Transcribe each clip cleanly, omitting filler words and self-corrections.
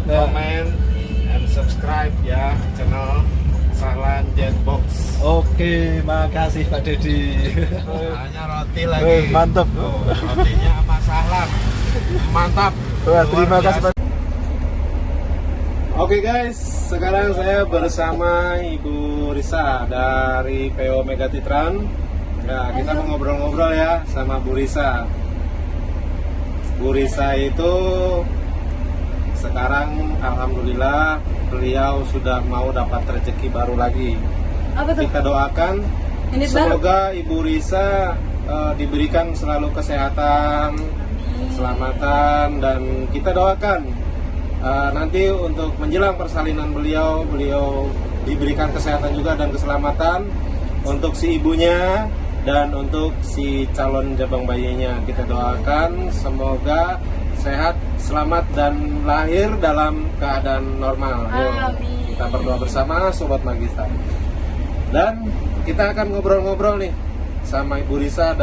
comment, and subscribe ya channel Sahlan Jetbox. Oke, makasih Pak Dedi. Hanya roti lagi. Mantap. Rotinya sama Sahlan. Mantap. Wah, terima kasih Pak. Oke guys, sekarang saya bersama Ibu Risa dari PO Megatitran. Nah, kita mau ngobrol-ngobrol ya sama Bu Risa. Bu Risa itu sekarang alhamdulillah beliau sudah mau dapat rezeki baru lagi. Apa tuh? Kita doakan semoga Ibu Risa diberikan selalu kesehatan, keselamatan, dan kita doakan nanti untuk menjelang persalinan beliau diberikan kesehatan juga dan keselamatan untuk si ibunya dan untuk si calon jabang bayinya. Kita doakan semoga sehat, selamat, dan lahir dalam keadaan normal. Amin. Kita berdoa bersama Sobat Magista. Dan kita akan ngobrol-ngobrol nih sama Ibu Risa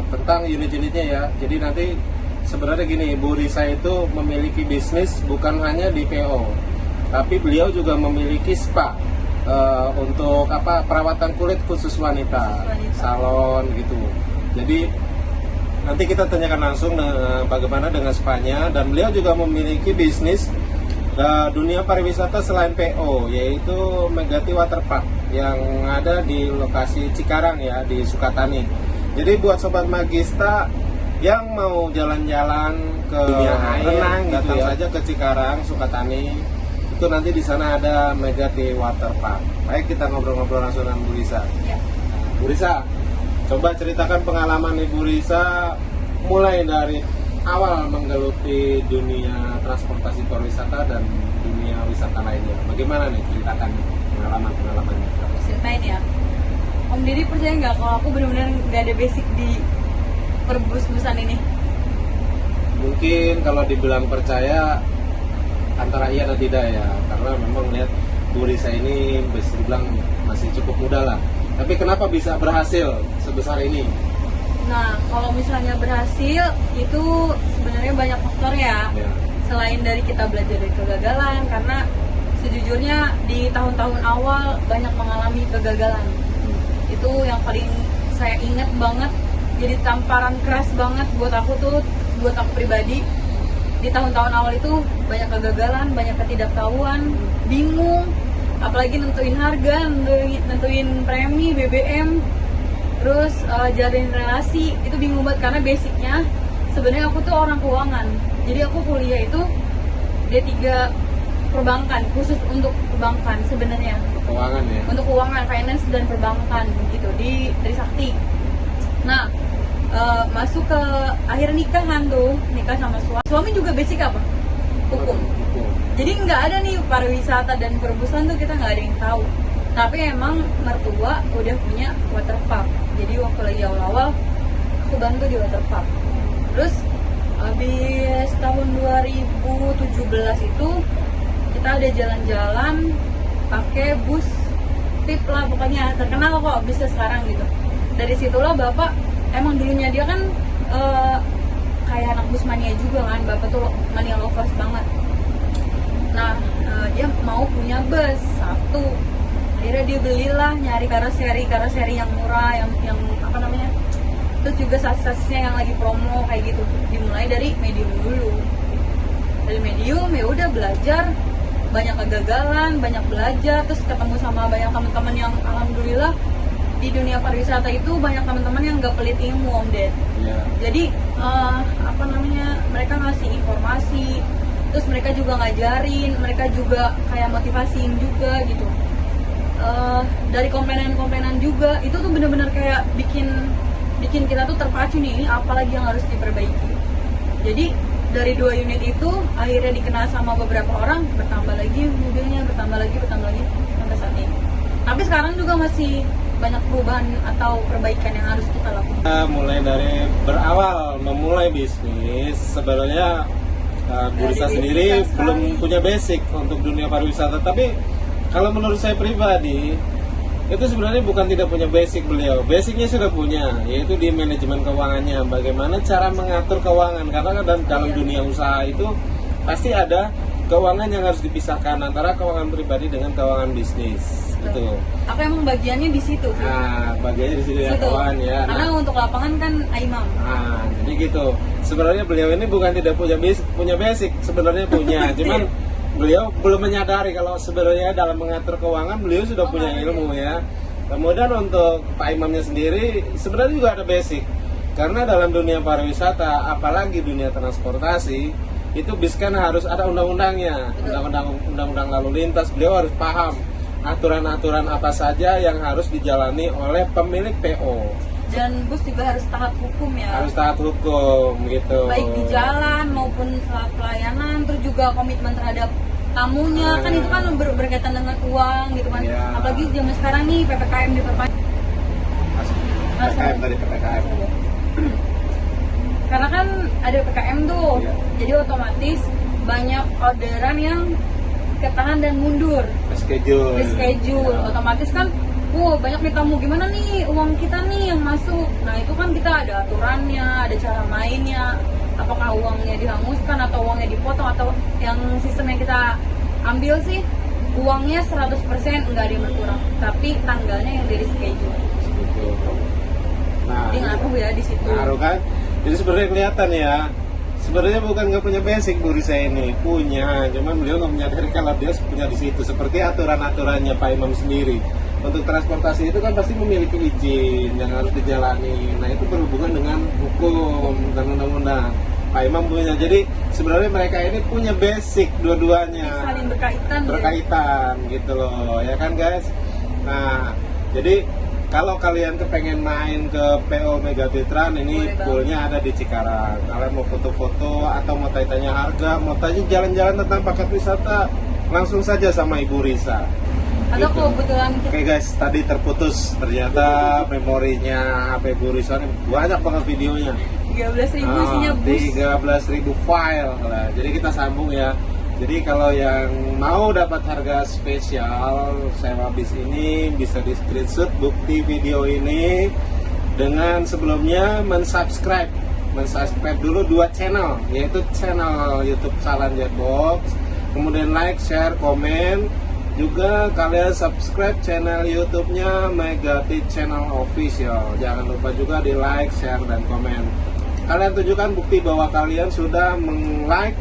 tentang unit-unitnya ya. Jadi nanti sebenarnya gini, Bu Risa itu memiliki bisnis bukan hanya di PO, tapi beliau juga memiliki spa untuk perawatan kulit khusus wanita, salon gitu. Jadi nanti kita tanyakan langsung bagaimana dengan spanya, dan beliau juga memiliki bisnis dunia pariwisata selain PO, yaitu Megati Waterpark yang ada di lokasi Cikarang ya, di Sukatani. Jadi buat Sobat Magista yang mau jalan-jalan ke dunia air, datang saja ke Cikarang, Sukatani. Itu nanti di sana ada Megati Waterpark. Baik, kita ngobrol-ngobrol langsung dengan Bu Risa. Ya. Bu Risa, coba ceritakan pengalaman Ibu Risa mulai dari awal menggeluti dunia transportasi pariwisata dan dunia wisata lainnya. Bagaimana nih, ceritakan pengalaman-pengalamannya? Ceritain ya. Om Deddy percaya nggak kalau aku benar-benar nggak ada basic di perbus-busan ini? Mungkin kalau dibilang percaya antara iya dan tidak ya, karena memang lihat Bu Risa ini bisa dibilang masih cukup muda lah. Tapi kenapa bisa berhasil sebesar ini? Nah, kalau misalnya berhasil itu sebenarnya banyak faktor ya. Selain dari kita belajar dari kegagalan, karena sejujurnya di tahun-tahun awal banyak mengalami kegagalan. Itu yang paling saya ingat banget, jadi tamparan keras banget buat aku pribadi. Di tahun-tahun awal itu banyak kegagalan, banyak ketidaktahuan, bingung, apalagi nentuin harga, nentuin premi, BBM, terus jalin relasi, itu bingung banget karena basicnya sebenarnya aku tuh orang keuangan. Jadi aku kuliah itu D3 perbankan, khusus untuk perbankan sebenarnya. Keuangan ya? Untuk keuangan, finance dan perbankan gitu di Trisakti. Nah, masuk ke akhir nikahan tuh, nikah sama suami juga basic apa? Hukum. Jadi nggak ada nih pariwisata dan perbusan tuh kita nggak ada yang tahu. Tapi emang mertua udah punya waterpark. Jadi waktu lagi awal-awal aku bantu di waterpark. Terus habis tahun 2017 itu kita ada jalan-jalan pakai bus tip lah, pokoknya terkenal kok bisa sekarang gitu. Dari situlah bapak, emang dulunya dia kan kayak anak bus mania juga kan, bapak tuh mania lovers banget. Nah, dia mau punya bus satu. Akhirnya dia belilah, nyari karoseri yang murah, yang apa namanya, terus juga sasis-sasisnya yang lagi promo kayak gitu. Dimulai dari medium dulu. Dari medium ya udah belajar, banyak kegagalan, banyak belajar, terus ketemu sama banyak teman-teman yang alhamdulillah di dunia pariwisata itu banyak teman-teman yang nggak pelit ilmu, Om Ded. Jadi mereka ngasih informasi, terus mereka juga ngajarin, mereka juga kayak motivasiin juga gitu. Dari komplainan juga itu tuh bener-bener kayak bikin kita tuh terpacu nih, ini apalagi yang harus diperbaiki. Jadi dari 2 unit itu akhirnya dikenal sama beberapa orang, bertambah lagi mobilnya, bertambah lagi sampai saat ini. Tapi sekarang juga masih banyak perubahan atau perbaikan yang harus kita lakukan. Mulai dari berawal memulai bisnis, sebenarnya Bu Risa sendiri belum punya basic untuk dunia pariwisata. Tapi kalau menurut saya pribadi, itu sebenarnya bukan tidak punya basic beliau. Basicnya sudah punya, yaitu di manajemen keuangannya. Bagaimana cara mengatur keuangan, karena dalam dunia usaha itu pasti ada keuangan yang harus dipisahkan antara keuangan pribadi dengan keuangan bisnis. Gitu. Aku emang bagiannya di situ sih. Nah, bagiannya di situ ya keuangan ya. Karena untuk lapangan kan Aimam. Nah, jadi gitu. Sebenarnya beliau ini bukan tidak punya basic, sebenarnya punya. Cuman beliau belum menyadari kalau sebenarnya dalam mengatur keuangan beliau sudah punya ilmu ya. Kemudian untuk Pak Imamnya sendiri sebenarnya juga ada basic. Karena dalam dunia pariwisata, apalagi dunia transportasi, itu bis kan harus ada undang-undangnya, undang-undang lalu lintas. Beliau harus paham aturan-aturan apa saja yang harus dijalani oleh pemilik PO. Dan bus juga harus taat hukum ya. Harus taat hukum gitu. Baik di jalan maupun saat pelayanan, terus juga komitmen terhadap tamunya, kan itu kan berkaitan dengan uang gitu kan. Ya. Apalagi zaman sekarang nih PPKM diperpanjang. PPKM tadi PPKM. Karena kan ada PPKM tuh, Iya. jadi otomatis banyak orderan yang ketahan dan mundur. Schedule. Reschedule, otomatis kan banyak nih tamu, gimana nih uang kita nih yang masuk. Nah itu kan kita ada aturannya, ada cara mainnya, apakah uangnya dihanguskan atau uangnya dipotong, atau yang sistem yang kita ambil sih uangnya 100% enggak ada yang berkurang, tapi tanggalnya yang dari schedule. Gitu. Nah, Jadi ngaruh ya di situ. ngaruh kan? Jadi sebenarnya kelihatan ya. Sebenarnya bukan nggak punya basic Bu Risa ini, punya, cuman beliau nggak menyadari kalau dia punya di situ. Seperti aturan-aturannya Pak Imam sendiri. Untuk transportasi itu kan pasti memiliki izin yang harus dijalani. Nah itu berhubungan dengan hukum dan undang-undang. Pak Imam punya. Jadi sebenarnya mereka ini punya basic dua-duanya. Saling berkaitan. Berkaitan gitu loh, ya kan guys. Nah jadi kalau kalian kepengen main ke PO Megatitran, ini Boleh poolnya ada di Cikarang. Kalian mau foto-foto atau mau tanya harga, mau tanya jalan-jalan tentang paket wisata, langsung saja sama Ibu Risa. Atau Gitu. kebetulan Oke guys, tadi terputus. Ternyata memorinya HP Bu Risa ini banyak banget videonya. 13.000 isinya bus. 13.000 file. Nah, jadi kita sambung ya. Jadi kalau yang mau dapat harga spesial sewa bis ini bisa di screenshot bukti video ini dengan sebelumnya mensubscribe dulu 2 channel, yaitu channel YouTube Salan Jetbox, kemudian like, share, komen. Juga kalian subscribe channel YouTube-nya Megati Channel Official. Jangan lupa juga di like, share, dan komen. Kalian tunjukkan bukti bahwa kalian sudah meng-like,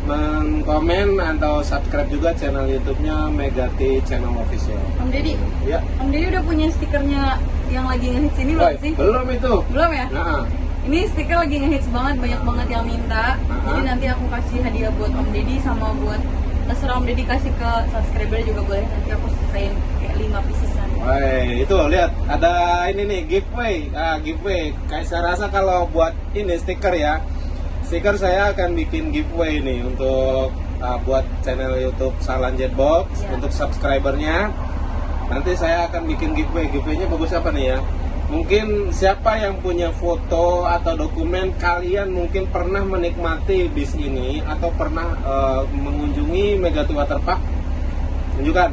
men-komen atau subscribe juga channel YouTube-nya Megati Channel Official. Om Deddy, Ya. Om Deddy udah punya stikernya yang lagi ngehits ini belum sih? Belum itu. Belum ya? Nah, Ini stiker lagi ngehits banget, banyak banget yang minta. Jadi nanti aku kasih hadiah buat Om Deddy sama buat terserah Om Deddy kasih ke subscriber juga boleh. Nanti aku selesaiin kayak 5 piecesan. woi, itu lihat ada ini nih giveaway. Giveaway. Kayak saya rasa kalau buat ini stiker ya. Stiker saya akan bikin giveaway nih untuk buat channel YouTube Salan Jetbox Ya. untuk subscribernya. Nanti saya akan bikin giveaway. Giveaway-nya bagus apa nih ya? Mungkin siapa yang punya foto atau dokumen kalian mungkin pernah menikmati bis ini atau pernah mengunjungi Megati Waterpark? Tunjukkan.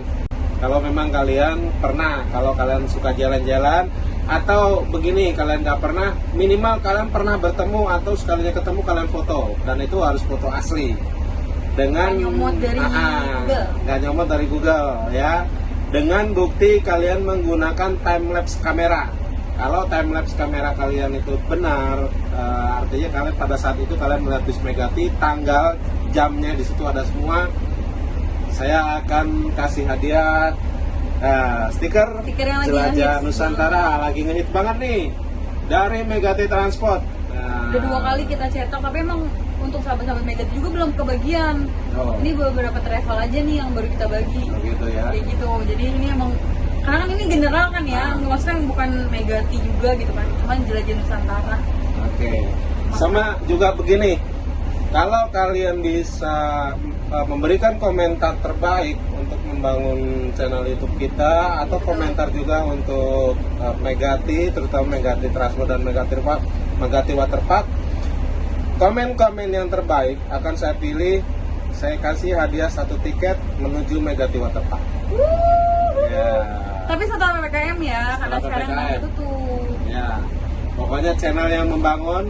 Kalau memang kalian pernah, kalau kalian suka jalan-jalan, atau begini kalian nggak pernah, minimal kalian pernah bertemu atau sekalinya ketemu kalian foto, dan itu harus foto asli dengan Nggak nyomot dari Google. nggak nyomot dari Google ya, dengan bukti kalian menggunakan time lapse kamera. Kalau time lapse kamera kalian itu benar, artinya kalian pada saat itu kalian melihat bis Megati, tanggal, jamnya di situ ada semua. Saya akan kasih hadiah stiker Stiker yang lagi Jelajah ngehits Nusantara, lagi ngehits banget nih dari Megati Transport. Nah, Udah 2 kali kita cetak, tapi emang untuk sahabat-sahabat Megati juga belum kebagian. Oh. Ini beberapa travel aja nih yang baru kita bagi. Gitu ya. Kayak gitu. Jadi ini emang karena kan ini general kan ya, maksudnya bukan Megati juga gitu kan, cuman Jelajah Nusantara. Oke. Sama juga begini. Kalau kalian bisa memberikan komentar terbaik untuk membangun channel YouTube kita, atau komentar juga untuk Megati, terutama Megati Transport dan Megati Waterpark, komen-komen yang terbaik akan saya pilih, saya kasih hadiah 1 tiket menuju Megati Waterpark. Ya. Tapi setelah PPKM ya, karena Setelah sekarang PPKM. mau tutup. Ya, pokoknya channel yang membangun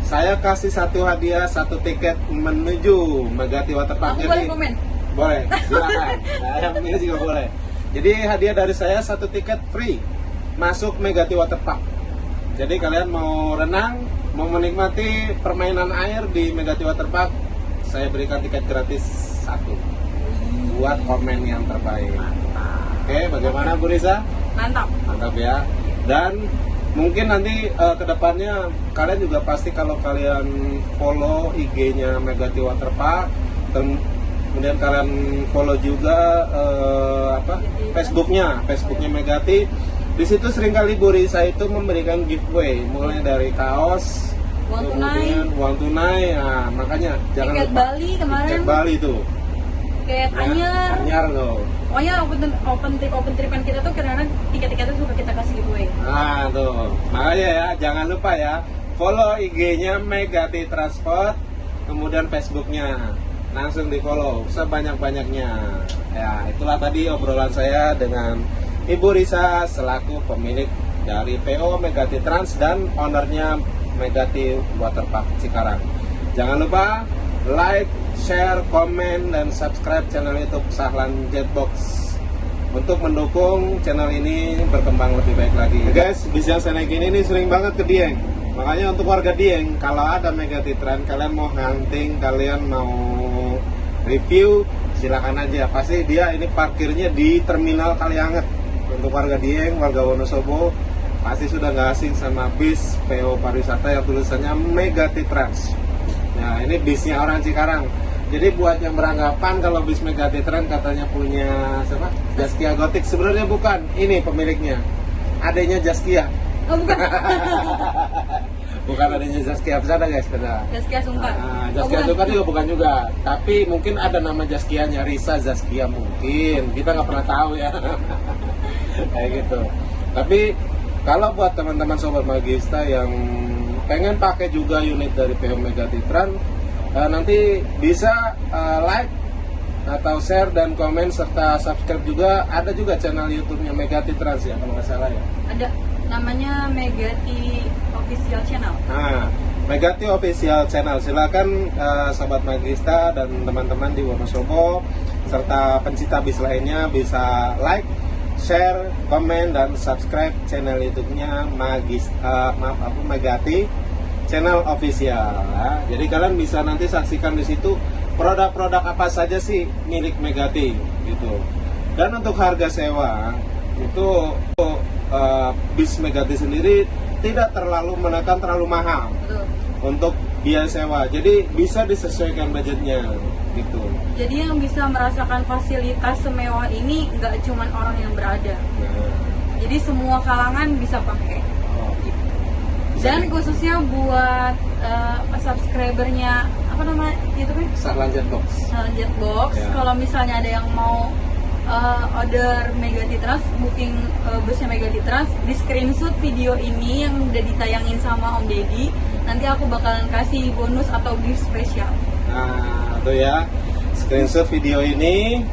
saya kasih satu hadiah, satu tiket menuju Megati Waterpark. Aku boleh komen? Boleh, silakan. Nah, yang ini juga boleh. Jadi hadiah dari saya satu tiket free masuk Megati Waterpark. Jadi kalian mau renang, mau menikmati permainan air di Megati Waterpark, saya berikan tiket gratis satu buat komen yang terbaik. Oke, bagaimana Bu Risa? Mantap. Mantap ya. Dan mungkin nanti kedepannya kalian juga pasti kalau kalian follow IG-nya Megati Waterpark, kemudian kalian follow juga Facebooknya Megati. Di situ seringkali Bu Risa itu memberikan giveaway, mulai dari kaos, Uang tunai. Nah, makanya jangan tiket lupa. Bali kemarin. Tiket Bali tuh. Tiket Anyar. Anyar tuh. Pokoknya open tripan kita tuh kadang-kadang tiket-tiketnya suka kita kasih giveaway. Nah tuh, makanya ya jangan lupa ya follow IG-nya Megati Transport, kemudian Facebooknya langsung di follow sebanyak-banyaknya. Ya itulah tadi obrolan saya dengan Ibu Risa selaku pemilik dari PO Megati Trans dan ownernya Megati Waterpark Cikarang. Jangan lupa like, share, komen, dan subscribe channel YouTube Sahlan Jetbox untuk mendukung channel ini berkembang lebih baik lagi. Guys, bis yang saya naikin ini sering banget ke Dieng. Makanya untuk warga Dieng, kalau ada Megati Trans, kalian mau hunting, kalian mau review, silakan aja. Pasti dia ini parkirnya di Terminal Kalianget. Untuk warga Dieng, warga Wonosobo, pasti sudah nggak asing sama bis PO pariwisata yang tulisannya Megati Trans. Nah ini bisnya orang Cikarang. Jadi buat yang beranggapan kalau bis Megati Trans katanya punya siapa? Jaskia Gotik, sebenarnya bukan. Ini pemiliknya, adanya Jaskia. Oh bukan. Bukan adanya Jaskia, bisa ada guys, ada. Jaskia Sungkar. Nah, Jaskia Sungkar juga bukan juga. Tapi mungkin ada nama Jaskianya, Risa Jaskia mungkin. Kita nggak pernah tahu ya. Kayak gitu. Tapi kalau buat teman-teman sobat Magista yang pengen pakai juga unit dari PO Megati Trans, nanti bisa like atau share dan komen serta subscribe juga. Ada juga channel YouTube-nya Megati Trans ya kalau nggak salah ya. Ada namanya Megati Official Channel. Nah, Megati Official Channel. Silakan sobat Magista dan teman-teman di Wonosobo serta pencinta bis lainnya bisa like, share, komen, dan subscribe channel YouTube-nya Megati Channel Official. Ya. Jadi kalian bisa nanti saksikan di situ produk-produk apa saja sih milik Megati gitu. Dan untuk harga sewa itu bis Megati sendiri tidak terlalu menekan terlalu mahal. Betul. Untuk biaya sewa. Jadi bisa disesuaikan budgetnya gitu. Jadi yang bisa merasakan fasilitas semewah ini nggak cuma orang yang berada. Nah, Jadi semua kalangan bisa pakai. oh, gitu. Dan khususnya buat subscribernya apa nama itu kan? Sahlan Jetbox. Jetbox. Ya. Kalau misalnya ada yang mau order Megati Trans, booking busnya Megati Trans, di screenshot video ini yang udah ditayangin sama Om Deddy, nanti aku bakalan kasih bonus atau gift spesial. Nah, tuh ya, screenshot video ini